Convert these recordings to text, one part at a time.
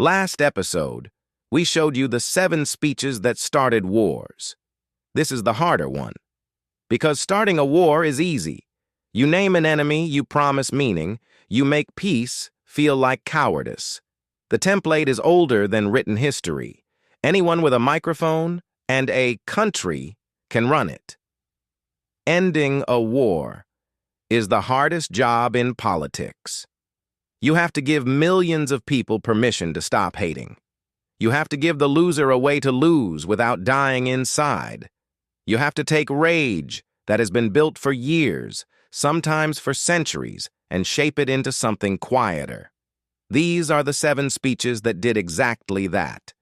Last episode, we showed you the 7 speeches that started wars. This is the harder one. Because starting a war is easy. You name an enemy, you promise meaning, you make peace feel like cowardice. The template is older than written history. Anyone with a microphone and a country can run it. Ending a war is the hardest job in politics. You have to give millions of people permission to stop hating. You have to give the loser a way to lose without dying inside. You have to take rage that has been built for years, sometimes for centuries, and shape it into something quieter. These are the 7 speeches that did exactly that.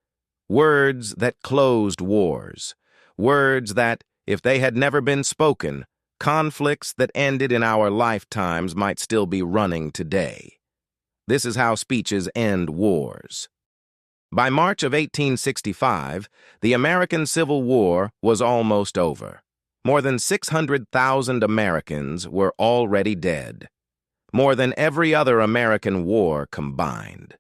Words that closed wars. Words that, if they had never been spoken, conflicts that ended in our lifetimes might still be running today. This is how speeches end wars. By March of 1865, the American Civil War was almost over. More than 600,000 Americans were already dead. More than every other American war combined.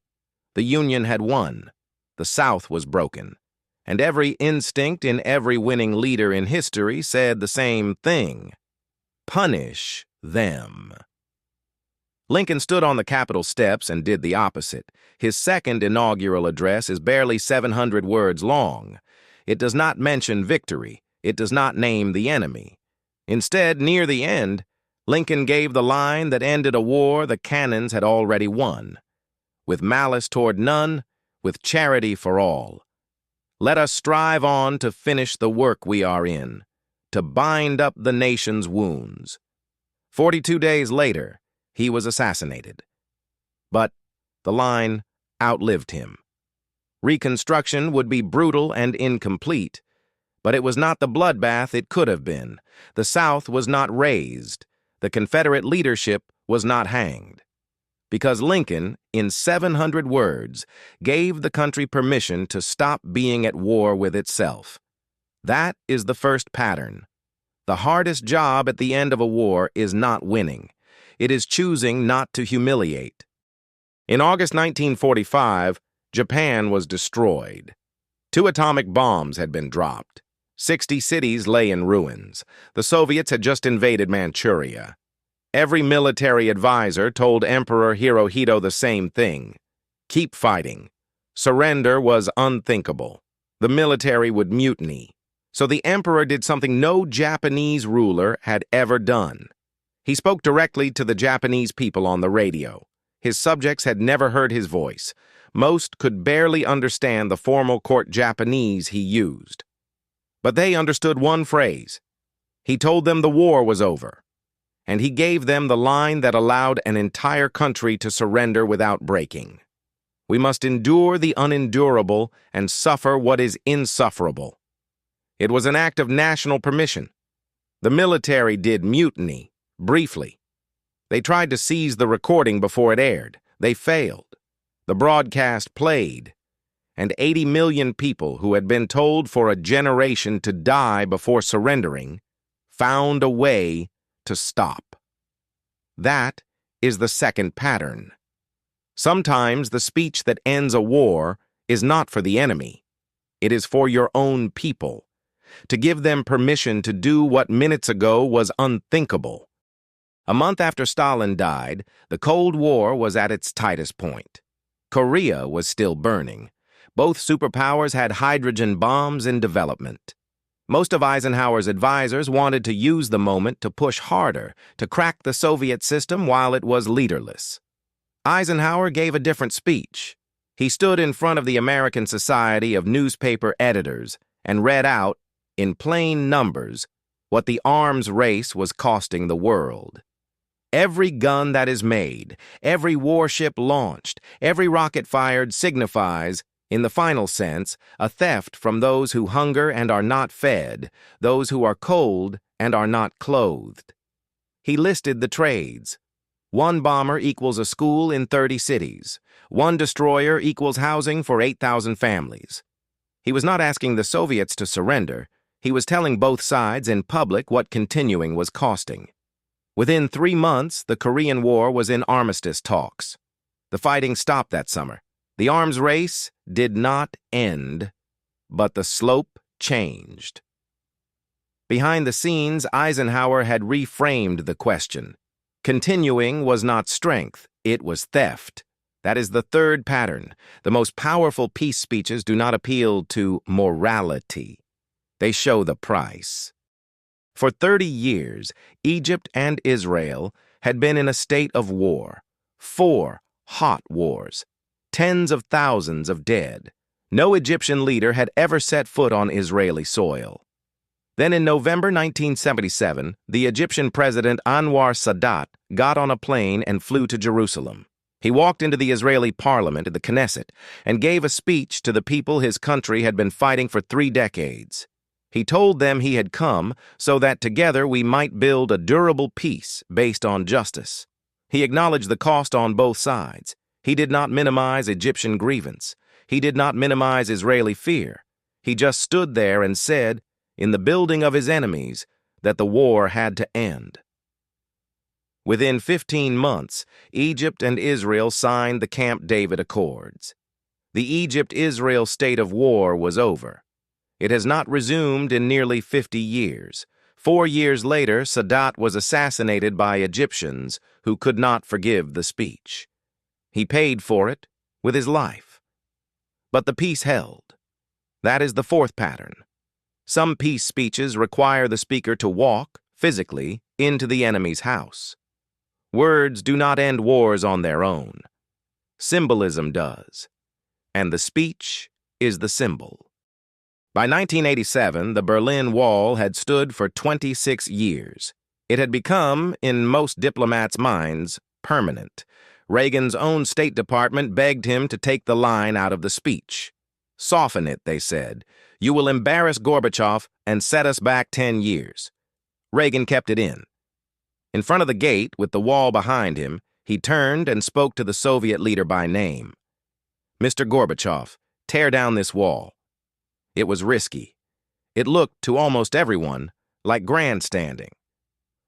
The Union had won. The South was broken. And every instinct in every winning leader in history said the same thing. Punish them. Lincoln stood on the Capitol steps and did the opposite. His second inaugural address is barely 700 words long. It does not mention victory. It does not name the enemy. Instead, near the end, Lincoln gave the line that ended a war the cannons had already won. With malice toward none, with charity for all. Let us strive on to finish the work we are in, to bind up the nation's wounds. 42 days later, he was assassinated. But the line outlived him. Reconstruction would be brutal and incomplete, but it was not the bloodbath it could have been. The South was not razed. The Confederate leadership was not hanged. Because Lincoln, in 700 words, gave the country permission to stop being at war with itself. That is the first pattern. The hardest job at the end of a war is not winning. It is choosing not to humiliate. In August 1945, Japan was destroyed. 2 atomic bombs had been dropped. 60 cities lay in ruins. The Soviets had just invaded Manchuria. Every military advisor told Emperor Hirohito the same thing. Keep fighting. Surrender was unthinkable. The military would mutiny. So the emperor did something no Japanese ruler had ever done. He spoke directly to the Japanese people on the radio. His subjects had never heard his voice. Most could barely understand the formal court Japanese he used. But they understood one phrase. He told them the war was over. And he gave them the line that allowed an entire country to surrender without breaking. We must endure the unendurable and suffer what is insufferable. It was an act of national permission. The military did mutiny, briefly. They tried to seize the recording before it aired. They failed. The broadcast played. And 80 million people who had been told for a generation to die before surrendering found a way to stop. That is the second pattern. Sometimes the speech that ends a war is not for the enemy. It is for your own people, to give them permission to do what minutes ago was unthinkable. A month after Stalin died, the Cold War was at its tightest point. Korea was still burning. Both superpowers had hydrogen bombs in development. Most of Eisenhower's advisors wanted to use the moment to push harder, to crack the Soviet system while it was leaderless. Eisenhower gave a different speech. He stood in front of the American Society of Newspaper Editors and read out, in plain numbers, what the arms race was costing the world. Every gun that is made, every warship launched, every rocket fired signifies, in the final sense, a theft from those who hunger and are not fed, those who are cold and are not clothed. He listed the trades. 1 bomber equals a school in 30 cities. 1 destroyer equals housing for 8,000 families. He was not asking the Soviets to surrender. He was telling both sides in public what continuing was costing. Within 3 months, the Korean War was in armistice talks. The fighting stopped that summer. The arms race did not end, but the slope changed. Behind the scenes, Eisenhower had reframed the question. Continuing was not strength, it was theft. That is the third pattern. The most powerful peace speeches do not appeal to morality. They show the price. For 30 years, Egypt and Israel had been in a state of war. 4 hot wars. Tens of thousands of dead. No Egyptian leader had ever set foot on Israeli soil. Then in November 1977, the Egyptian president Anwar Sadat got on a plane and flew to Jerusalem. He walked into the Israeli parliament, the Knesset, and gave a speech to the people his country had been fighting for 3 decades. He told them he had come so that together we might build a durable peace based on justice. He acknowledged the cost on both sides. He did not minimize Egyptian grievance. He did not minimize Israeli fear. He just stood there and said, in the building of his enemies, that the war had to end. Within 15 months, Egypt and Israel signed the Camp David Accords. The Egypt-Israel state of war was over. It has not resumed in nearly 50 years. 4 years later, Sadat was assassinated by Egyptians who could not forgive the speech. He paid for it with his life. But the peace held. That is the fourth pattern. Some peace speeches require the speaker to walk, physically, into the enemy's house. Words do not end wars on their own. Symbolism does. And the speech is the symbol. By 1987, the Berlin Wall had stood for 26 years. It had become, in most diplomats' minds, permanent. Reagan's own State Department begged him to take the line out of the speech. Soften it, they said. You will embarrass Gorbachev and set us back 10 years. Reagan kept it in. In front of the gate, with the wall behind him, he turned and spoke to the Soviet leader by name. Mr. Gorbachev, tear down this wall. It was risky. It looked, to almost everyone, like grandstanding.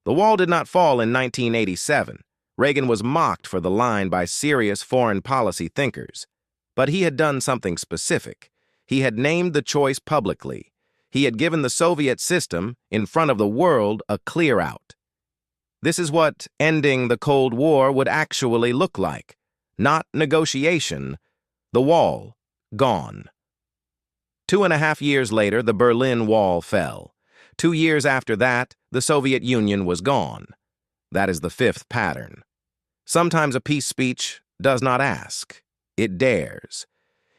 The wall did not fall in 1987. Reagan was mocked for the line by serious foreign policy thinkers. But he had done something specific. He had named the choice publicly. He had given the Soviet system, in front of the world, a clear-out. This is what ending the Cold War would actually look like. Not negotiation. The wall, gone. 2.5 years later, the Berlin Wall fell. 2 years after that, the Soviet Union was gone. That is the fifth pattern. Sometimes a peace speech does not ask. It dares.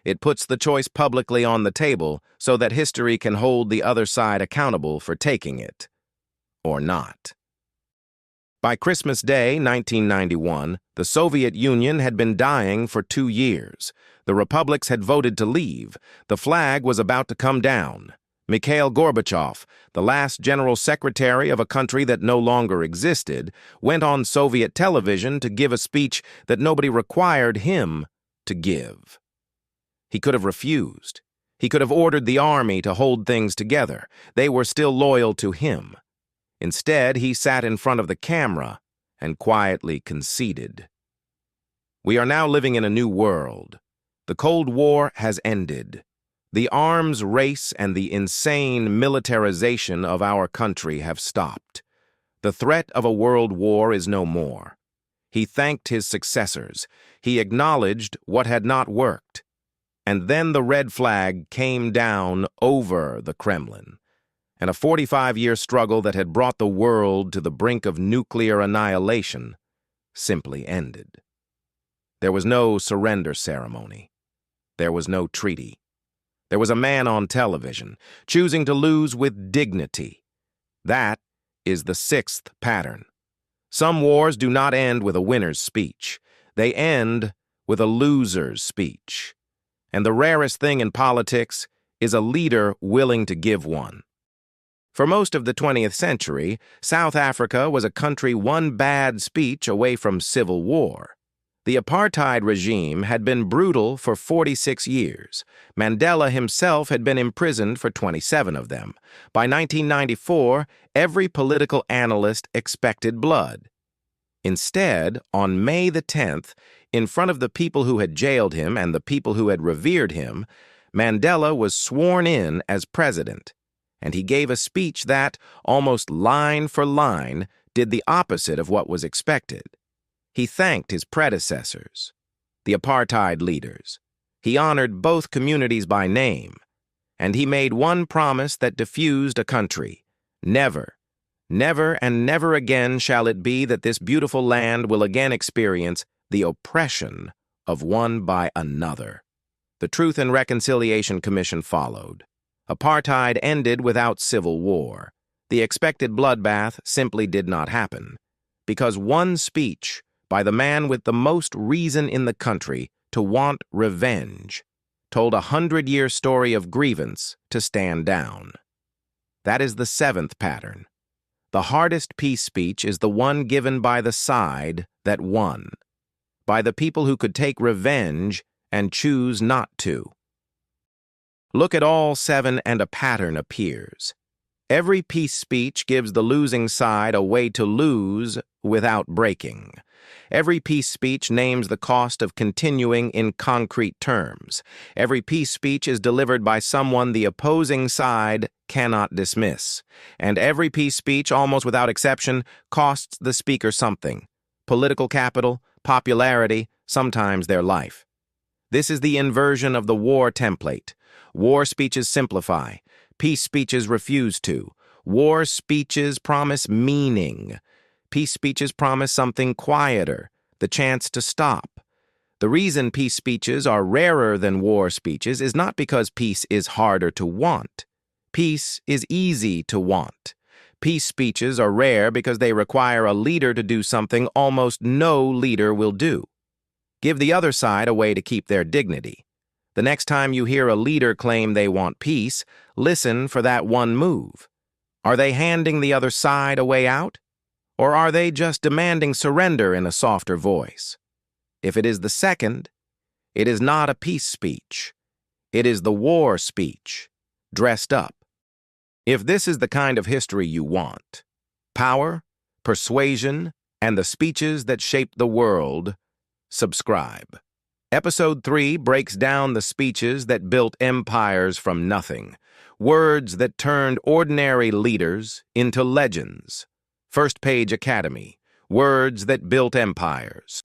It puts the choice publicly on the table so that history can hold the other side accountable for taking it. Or not. By Christmas Day, 1991, the Soviet Union had been dying for 2 years. The republics had voted to leave. The flag was about to come down. Mikhail Gorbachev, the last general secretary of a country that no longer existed, went on Soviet television to give a speech that nobody required him to give. He could have refused. He could have ordered the army to hold things together. They were still loyal to him. Instead, he sat in front of the camera and quietly conceded. We are now living in a new world. The Cold War has ended. The arms race and the insane militarization of our country have stopped. The threat of a world war is no more. He thanked his successors. He acknowledged what had not worked. And then the red flag came down over the Kremlin. And a 45-year struggle that had brought the world to the brink of nuclear annihilation simply ended. There was no surrender ceremony. There was no treaty. There was a man on television, choosing to lose with dignity. That is the sixth pattern. Some wars do not end with a winner's speech. They end with a loser's speech. And the rarest thing in politics is a leader willing to give one. For most of the 20th century, South Africa was a country one bad speech away from civil war. The apartheid regime had been brutal for 46 years. Mandela himself had been imprisoned for 27 of them. By 1994, every political analyst expected blood. Instead, on May the 10th, In front of the people who had jailed him and the people who had revered him, Mandela was sworn in as president, and he gave a speech that, almost line for line, did the opposite of what was expected. He thanked his predecessors, the apartheid leaders. He honored both communities by name, and he made one promise that diffused a country. Never, never and never again shall it be that this beautiful land will again experience the oppression of one by another. The Truth and Reconciliation Commission followed. Apartheid ended without civil war. The expected bloodbath simply did not happen, because one speech by the man with the most reason in the country to want revenge told a 100-year story of grievance to stand down. That is the seventh pattern. The hardest peace speech is the one given by the side that won, by the people who could take revenge and choose not to. Look at all seven and a pattern appears. Every peace speech gives the losing side a way to lose without breaking. Every peace speech names the cost of continuing in concrete terms. Every peace speech is delivered by someone the opposing side cannot dismiss. And every peace speech, almost without exception, costs the speaker something: political capital, popularity, sometimes their life. This is the inversion of the war template. War speeches simplify. Peace speeches refuse to. War speeches promise meaning. Peace speeches promise something quieter, the chance to stop. The reason peace speeches are rarer than war speeches is not because peace is harder to want. Peace is easy to want. Peace speeches are rare because they require a leader to do something almost no leader will do: give the other side a way to keep their dignity. The next time you hear a leader claim they want peace, listen for that one move. Are they handing the other side a way out? Or are they just demanding surrender in a softer voice? If it is the second, it is not a peace speech. It is the war speech, dressed up. If this is the kind of history you want, power, persuasion, and the speeches that shaped the world, subscribe. Episode 3 breaks down the speeches that built empires from nothing, words that turned ordinary leaders into legends. First Page Academy, words that built empires.